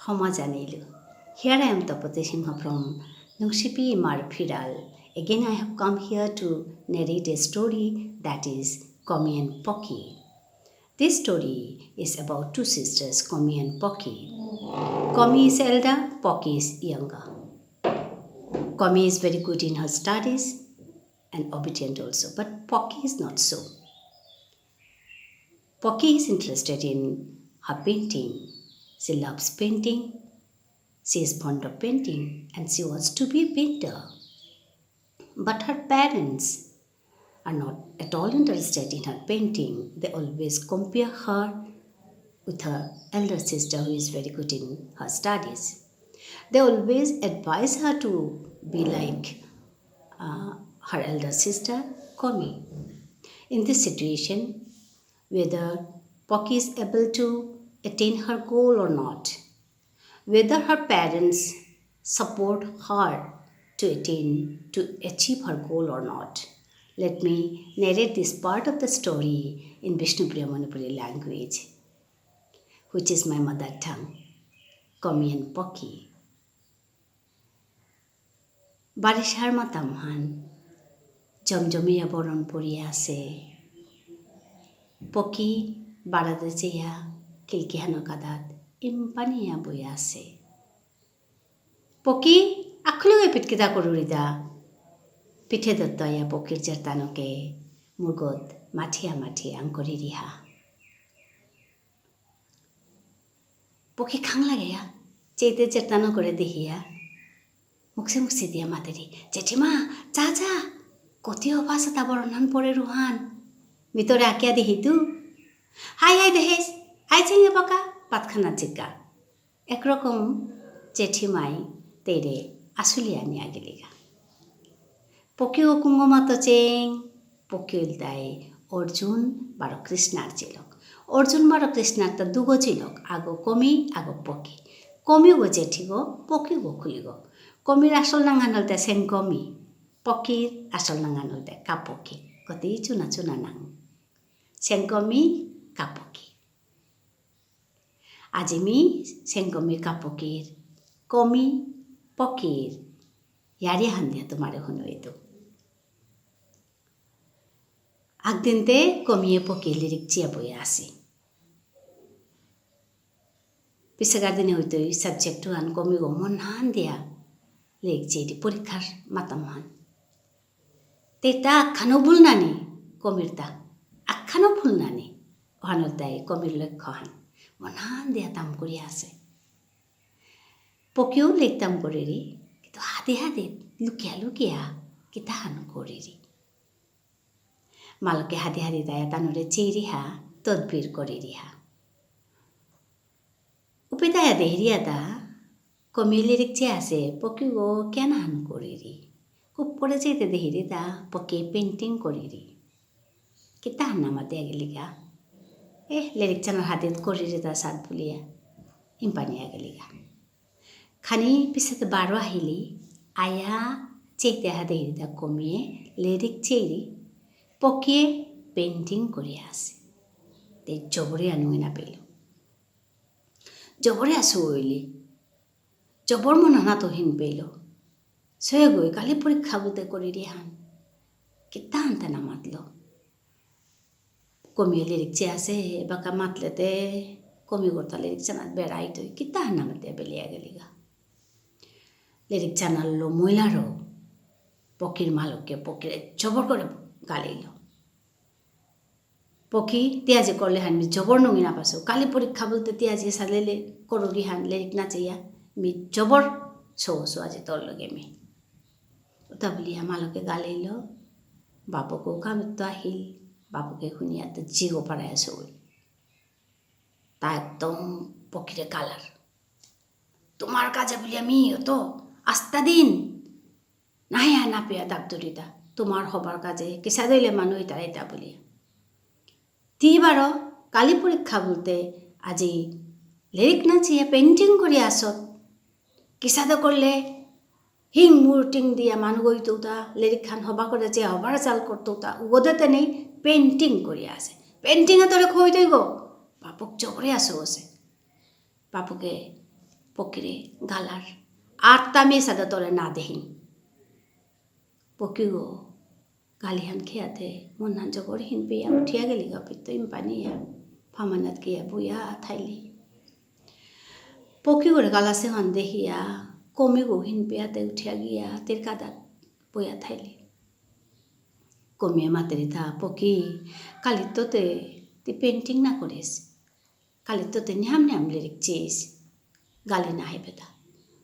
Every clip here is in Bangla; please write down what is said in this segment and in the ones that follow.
Homajanilu. Here I am Tapati Simha from Nungsipi Marfiral. Again I have come here to narrate a story that is Komi and Poki. This story is about two sisters, Komi and Poki. Komi is elder, Poki is younger. Komi is very good in her studies and obedient also, but Poki is not so. Poki is interested in her painting. She loves painting. She is fond of painting and she wants to be a painter. But her parents are not at all interested in her painting. They always compare her with her elder sister who is very good in her studies. They always advise her to be like her elder sister, Komi. In this situation, whether Poki is able to attain her goal or not, whether her parents support her to achieve her goal or not. Let me narrate this part of the story in Vishnupriya Manipuri language, which is my mother tongue, Komi and Poki. Barishar matamhan, jomjomiya boron puri ase. Poki baradajeya kilkihano kadat impaniya boi ase. Poki akhluge pitkita korurida. Pithe dottaya pokir jartanoke murgot mathia angkori riha. Poki khang lagaya cheite jartano kore dehiya. Mukse dia materi. Jechima, cha koti obasa ta boronan pore ruhan. Mitore akia dehitu. Hai dehes. Hai chinge poka patkhana chika. Ekrokom jechimai tere asuliani agiliga. Poki o kungomato cheng, Poki ultai Arjun baro Krishna chilok. Arjun baro Krishna ta dugo chilok. Ago Komi, ago Poki. Komi go jethi go, Poki go khuli go. Komi asol nanganol te sen Komi. Poki asol nanganol te ka Poki. Koti chuna nang. Sen Komi, ka Poki. Ajimi sen Komi ka Pokir. Komi, Pokir. Yari handia tumare hono itu. Agdinte Komi Poki lirik chia boya ase. Pisagardine hoitoi subject han Komi go mon handia lirik chia di porikhar matamhan. Teta akhano bulnani Komirta. Akhano bulnani. Ohanoltai Komir lekhan. Mon handia tam kori ase. Pokio lirik tam koriri. Kito hati lukia kita han koriri. Maloke hati daya tanure chiriha todbir koririha. Upidaya dehriya da Komi lirik che ase Poki go kena han koriri. Kupore chete dehri da Poki painting koriri. Kita han namate agiliga. Lirik channel hatit koriri da sad bulia. Impani agiliga. Khani pisat baro ahili aya chete dehri da Komi lirik cheri Poki painting kori ase. Te jobore anuina pelo. Jobore asu oili. Jobor monana to hin pelo. Soe goi kali porikha bute kori rihan. Kita anta na matlo. Komi lirik che ase baka matlete Komi gorta lirik chanat berai to kita na mate belia geliga. Lirik chanal lo moilaro Pokir maloke Pokir jobor kore galilo. Poki tiaje korle han mi jobor nungi na paso. Kali porikha bolte tiaje salele korori han lirik na cheya. Mi jobor so aje tol lage mi. Utabli hamaloke galilo. Bapo ko kamitto ahil. Bapo ke khuniya to jigo paraya so. Ta ekdom Pokire kalar. Tumar kaje boli ami to asta din. Naya na peya daktorita. Tumar hobar kaje kisa dile manu ita boli. Tibaro kali porikha bolte aji lirik na chiya painting kori asot kisada korle hing murting dia manu goi tuta lirik khan hoba kore je hobar chal kortuta ugodete nei painting kori ase painting e tore khoi dei go papuk jobore aso ase papuke পকিরে গালার আর তামি সাদা তোরে না দেহিন পকি গো গালিহান খেয়াতে মনান জগর হিন পেয়া উঠিয়া গেলি গপিত তো ইম্পানিয়া ফামানাত গিয়া বইয়া থাইলি পকি করে গালাসে হন দেহিয়া কমি গো হিন পেয়াতে উঠিয়া গিয়া তের কাদাত বইয়া থাইলি কমিয়ে মাতেরি থা পকি কালিত্ততে তুই পেন্টিং না করিস কালিত্ততে নিহাম নিহাম লিরিক চিস গালি না হাইবে তা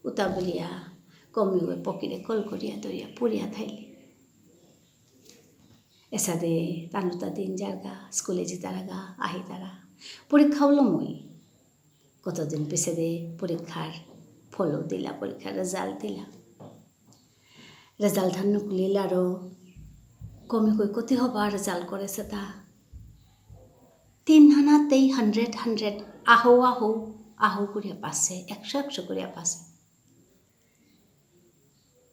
উতা বলিয়া কমি গো পকিরে কল করিয়া দরিয়া পড়িয়া থাইলি এসাদে তানুতা দিন জারগা স্কুলে জিতারাগা আহি তারা পরীক্ষা হলো মই কতদিন পিছে দে পরীক্ষার ফলও দিলা পরীক্ষার রেজাল্ট দিলা রেজাল্ট ধান নকুলিল আরও কমি কই কতি হবা রেজাল্ট করেছে তা 100 আহো আহো আহো করিয়া পাছে 100 করিয়া পাছে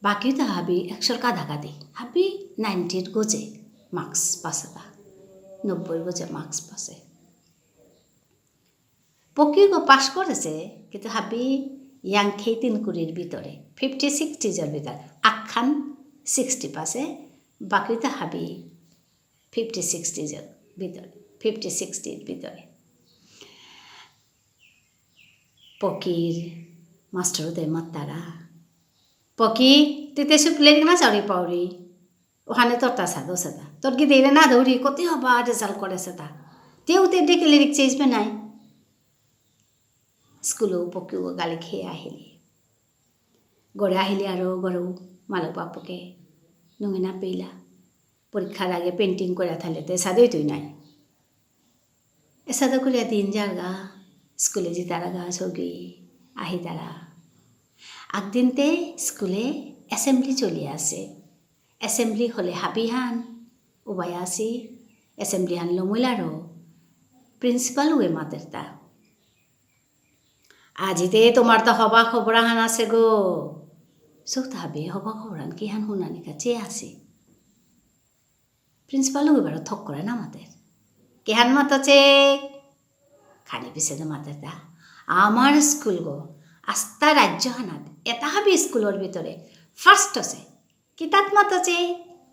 বাকি তো হাবি 100 কাদা কাদি হাবি 90 গোজে মার্কস পাছে তা 90 গোজে মার্কস পাছে পকি গো পাস করেছে কিন্তু হাবি ইয়াং খেই 3 কুড়ির ভিতরে 50-60 ভিতরে আখান 60 পাছে বাকি তো হাবি 50-60 ভিতরে 50-60 ভিতরে পকির মাস্টার দে মাতারা পকি তেতে শুক্লের না চাউরি পাউরি ওখানে তোর তা সাদো সাদা তোর কি দেরে না দৌড়ি কত হবা রেজাল্ট করেছে তা তেও তে ডেকে লিরিক চেয়েছবে নাই স্কুলেও পকিও গালি খেয়ে আহিলি গড়ে আহিলি আরও গড়েও মালক বাপুকে নুঙে না পেইলা পরীক্ষার আগে পেন্টিং করে থাকলে তো এসাদেই তুই নাই এসাদে করিয়া দিন জারগা স্কুলে যে তারা গা সগি আহি তারা আগদিনতে স্কুলে অ্যাসেম্বলি চলি আসে অ্যাসেম্বলি হলে হাবিহান উবাই আসি অ্যাসেম্বলি হান লমইলারও প্রিন্সিপাল ওয়ে মাতের তা আজিতে তোমার তো হবা খবরাহান আছে গো চোখ হাবি হবা খবরান কি হান শুনানি কাছে আছে প্রিন্সিপাল ওই বারো থক করে না আমাদের কেহান মাতাছে খানি পিছে মাতের তা আমার স্কুল গো আস্তা রাজ্য হানাত এটা হাবি স্কুলের ভিতরে ফার্স্ট আছে কিতাত মাতাছে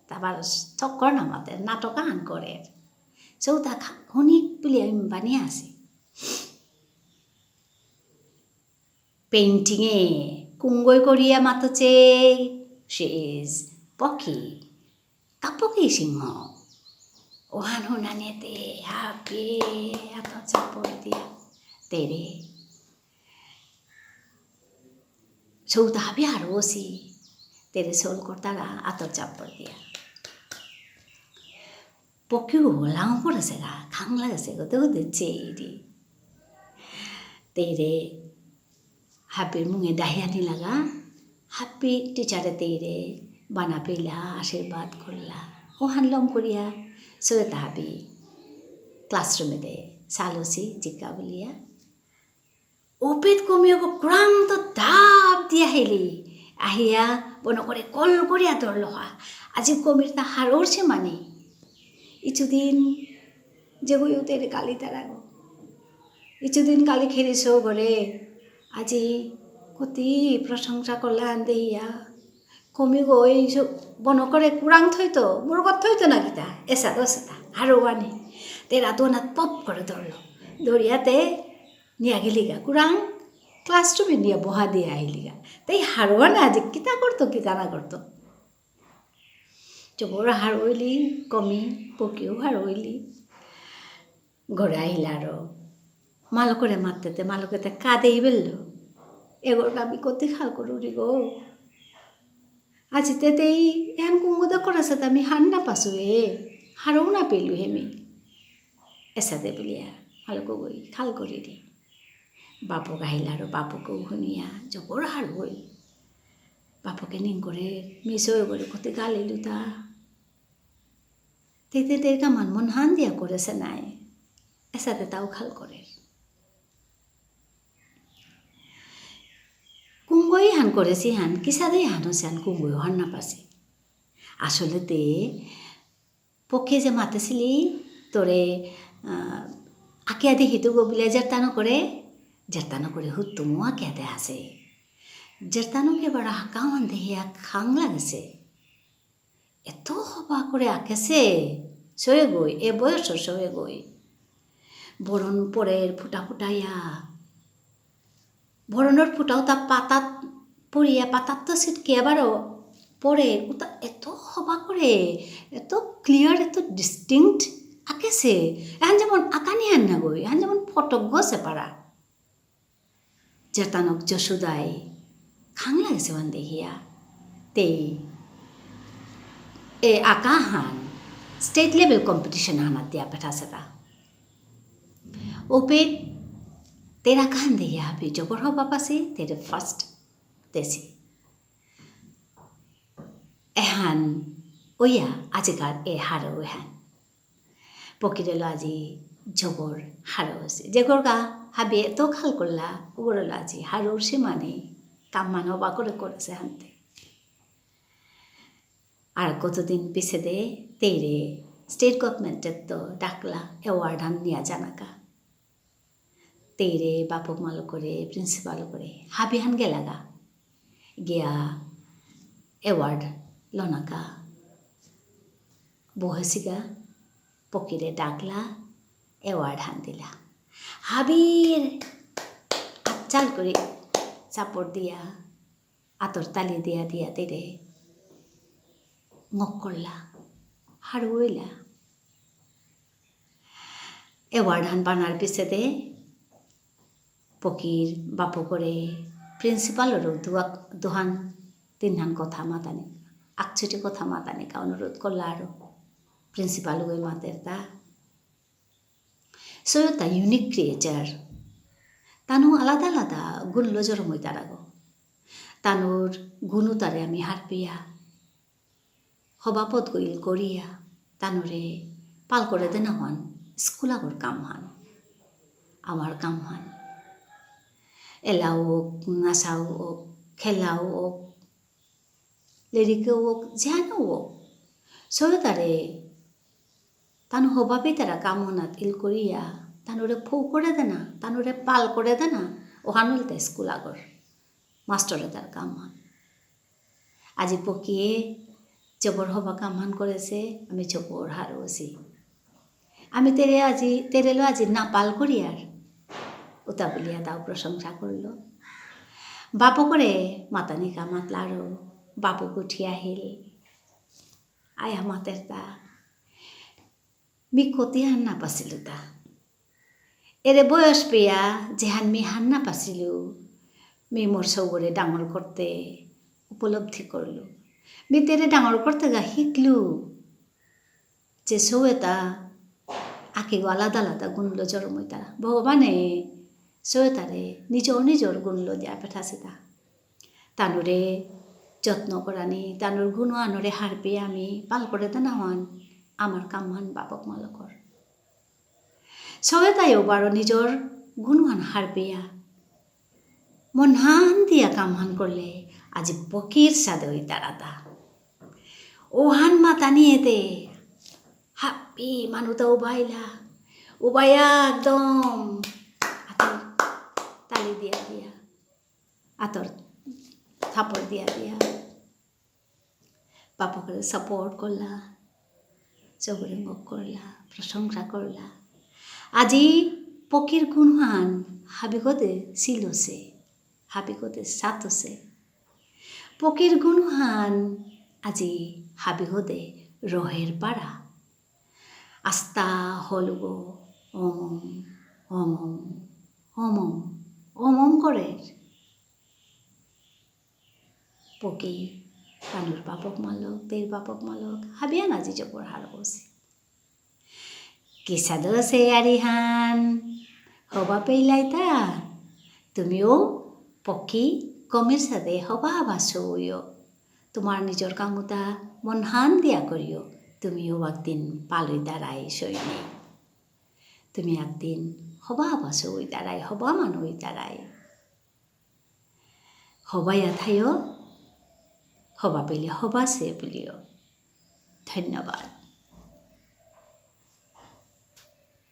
তারপর থক করে না মাতের নাটক আন করে চৌথা শুনি বলি আমি বানিয়ে আসি পেইন্টিংয়ে কুঙ্গই করিয়া মাতছে সে ইজ পকি কাপকি সিংহ ওহান হুনানিতে হাবি এত চাপড় দিয়া তেরে চৌথা হাবি আর ওসি তেরে সোল করতারা আতর চাপড় দিয়া পকিও লাং পড়েছে গা খাং লাগেছে গো তো দিচ্ছে এইটি তেরে হাবির মুঙে দাহিয়ানি লাগা হাবি টিচারে তেরে বানা পেলা আশীর্বাদ করলা ও হানলম করিয়া সৈয়তা হাবি ক্লাসরুমে দে সালসি জিকা বলিয়া ওপেত কমিয়ে ক্রান্ত দাপ দিয়া হেলি আহিয়া বন করে কল করিয়া ধরল আজি কমির তা হারছে মানে কিছুদিন যে গই তেরে কালি তারা গো কিছুদিন কালি খেলিছ ঘরে আজি কতি প্রশংসা করলে আন দেহিয়া কমি গই বন করে কুরাং থইতো মুরগত থইতো না গীতা এসা দোসা আরও আনে তেরা দোনাত পপ করে ধরলো দৌড়িয়াতে নিয়া গেলিগা কুরাং ক্লাসরুমে নিয়ে বহা দিয়ে আহিলিগা তাই হারোয়া না যে কিতা করতো কিতা না করতো চবর হারইলি কমি পকিও হারইলি ঘরে আহিলা আরো মালকরে মারতে মালকেতে কাঁদেই বেললো এগোর আমি কতি খাল করুরি গো আজি তেতেই এন কুঙ্গুদা করাছে আমি হান না পাসু হারও না পেলু হেমি এসাদে বলিয়া মালক গই খাল করি দি বাপক আহিল আর বাপকেও শুনিয়া জবর হার হই বাপকে নিন করে মিস হয়ে করে কত গালিলু তা তেতে তের কামান মন হান দিয়া করেছে নাই এসাদে তাও খাল করে কুঙ্গই হান করেছি হান কিসাদেই হান হচ্ছে হান কুঙ্গই হান না পাছে আসলে তে পক্ষে যে মাতেছিলি তোরে আকিয়া দেখি তো ব্লেজার টানো করে Jertano করে হুত্তুমুয়া কেতে হাসে jertano ke bara hakawan dehiya khang লাগেছে এত হবা করে আঁকেছে সয়ে গই এ বয়স সয়ে গই বরণ পরের ফুটা ফুটাইয়া বরণের ফুটাও তা পাতাত পড়িয়া পাতাত তো ছিটকে আবারও পরে ওটা এত হবা করে এত ক্লিয়ার এত ডিস্টিংক্ট আঁকেছে এখন যেমন আঁকানি আন না গই এখন যেমন ফটক গছে পারা জেতানক যশোদাই খাং লাগেছে ওয়ান দেখিয়া তে এ আঁকা হান স্টেট লেভেল কম্পিটিশন হানাত দিয়া পেঠাছে তা ওপে তেরা খান দেখিয়া হাবি জবর হবা পাছি তেরে ফার্স্ট দেশি এহান ওইয়া আজিকার এ হারো এহান পকিরেলো আজি জবর হারো আছে যে গরগা হাবি এত খাল করলা ওগরেলো আজি হারোর সীমানে কাম মান হবা করে করেছে হানতে আর কতদিন পিছে দে তেরে স্টেট গভর্নমেন্টের তো ডাকলা অ্যাওয়ার্ড হান নিয়া জানাকা তেরে বাপক মালো করে প্রিন্সিপাল করে হাবি হান গেলাগা গিয়া অ্যাওয়ার্ড লনাকা বহেছিগা পকিরে ডাকলা অ্যাওয়ার্ড হান দিলা হাবির চাল করে চাপড় দিয়া আতর তালি দিয়া দিয়া তেরে মক করলা হাড় হইলা অ্যাওয়ার্ড হান বানার পিছেতে পকির বাপ করে প্রিন্সিপালেরও দুহান তিনহান কথা মাতানি আকচুটি কথা মাতানি কা অনুরোধ করলা আরও প্রিন্সিপাল গই মাতের তা সৈয়তা ইউনিক ক্রিয়েচার তানু আলাদা আলাদা গুল্ল জরমই তারাগো তানুর গুণু তারে আমি হারপিয়া হবাপদ গইল করিয়া তানুরে পাল করে দেনা হন স্কুলাগর কাম হান আমার কাম হান এলাও হোক নাচাও হোক খেলাও হোক লিরিকেও হোক যেহানো হোক সৈয়তারে তানু হবাবে তারা কামনাত ইল করিয়া তানুরে ফৌ করে দেনা তানুরে পাল করে দেনা ওহানুল তাই স্কুল আগর মাস্টরে তার কামহান আজি পকিয়ে জবর হবা কামহান করেছে আমি জবর হারছি আমি তেরেলো আজি না পাল করিয়ার ওতা বলিয়া তাও প্রশংসা করল বাপ করে মাতানিকা মাতলা আরো বাপক উঠি আহিল আয়া মাতের তা মি কতি হান না পাছিলো তা এরে বয়স পেয়া যেহান মি হান না পাছিলো মি মোর সৌগরে ডাঙর করতে উপলব্ধি করলো মি তেরে ডাঙর করতে গা শিখলু যে সৌ এটা আঁকি আলাদা আলাদা গুণল জরমই তারা ভগবানে সৈয়তারে নিজর গুণল দিয়া পেঠাছে তা তানুরে যত্ন করানি তানুর গুণ আনরে হার পেয়ে আমি পাল করে দেনা হন আমার কামহান বাপক মালকর সৈয়তাইও বারো নিজর গুণহান হার পেয়া মন হান দিয়া কামহান করলে আজি পকির সাদে ওই তারাতা ওহান মাতা নিয়ে দে হাপি মানুতা উবাইয়া একদম তালি দিয়া দিয়া আতর থাপড় দিয়া দিয়া বাপকে সাপোর্ট করলা চবরে মুখ করলা প্রশংসা করলা আজি পকির গুণহান হাবিগতে ছিলছে হাবিগতে সাতছে পকির গুণহান আজি হাবিগতে রহের পাড়া আস্তা হলগো অমম অমম অমম অমম করে পকি কানুর বাপক মালক তের বাপক মালক হাবিয়া নাজি জবর হার বসে কিসাদ সে আরিহান হবা পেইলাই তা তুমিও পকি কমির সাথে হবা বাসইও তোমার নিজর কামতা মন হান দিয়া করিও তুমিও একদিন পালই দাঁড়াই সইনি তুমি একদিন হবা বাসই দাঁড়াই হবা মানুষ দাঁড়াই হবাইয়া থাইও হবা পেলে হবা সে বলিও ধন্যবাদ।